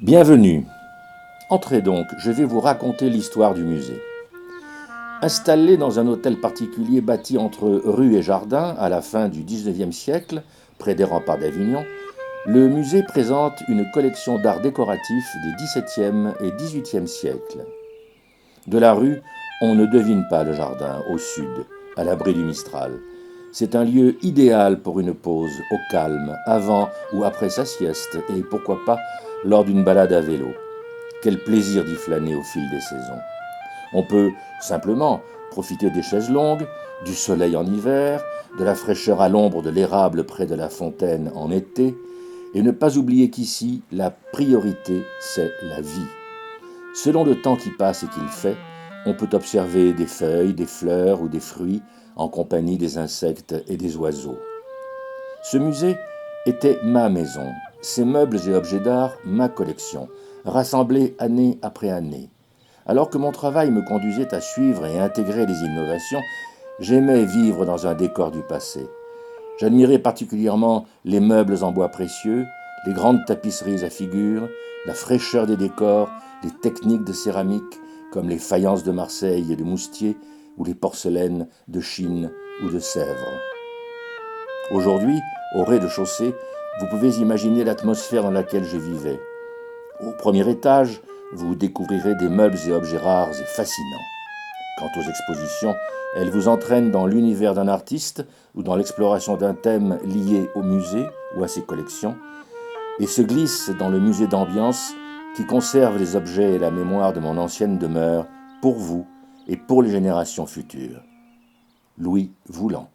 Bienvenue. Entrez donc, je vais vous raconter l'histoire du musée. Installé dans un hôtel particulier bâti entre rue et jardin à la fin du XIXe siècle, près des remparts d'Avignon, le musée présente une collection d'art décoratif des XVIIe et XVIIIe siècles. De la rue, on ne devine pas le jardin, au sud, à l'abri du Mistral. C'est un lieu idéal pour une pause, au calme, avant ou après sa sieste, et pourquoi pas lors d'une balade à vélo. Quel plaisir d'y flâner au fil des saisons. On peut simplement profiter des chaises longues, du soleil en hiver, de la fraîcheur à l'ombre de l'érable près de la fontaine en été, et ne pas oublier qu'ici, la priorité, c'est la vie. Selon le temps qui passe et qu'il fait, on peut observer des feuilles, des fleurs ou des fruits en compagnie des insectes et des oiseaux. Ce musée était ma maison, ses meubles et objets d'art, ma collection, rassemblés année après année. Alors que mon travail me conduisait à suivre et intégrer les innovations, j'aimais vivre dans un décor du passé. J'admirais particulièrement les meubles en bois précieux, les grandes tapisseries à figures, la fraîcheur des décors, les techniques de céramique, comme les faïences de Marseille et de Moustier, ou les porcelaines de Chine ou de Sèvres. Aujourd'hui, au rez-de-chaussée, vous pouvez imaginer l'atmosphère dans laquelle je vivais. Au premier étage, vous découvrirez des meubles et objets rares et fascinants. Quant aux expositions, elles vous entraînent dans l'univers d'un artiste ou dans l'exploration d'un thème lié au musée ou à ses collections, et se glissent dans le musée d'ambiance qui conserve les objets et la mémoire de mon ancienne demeure pour vous et pour les générations futures. Louis Voulant.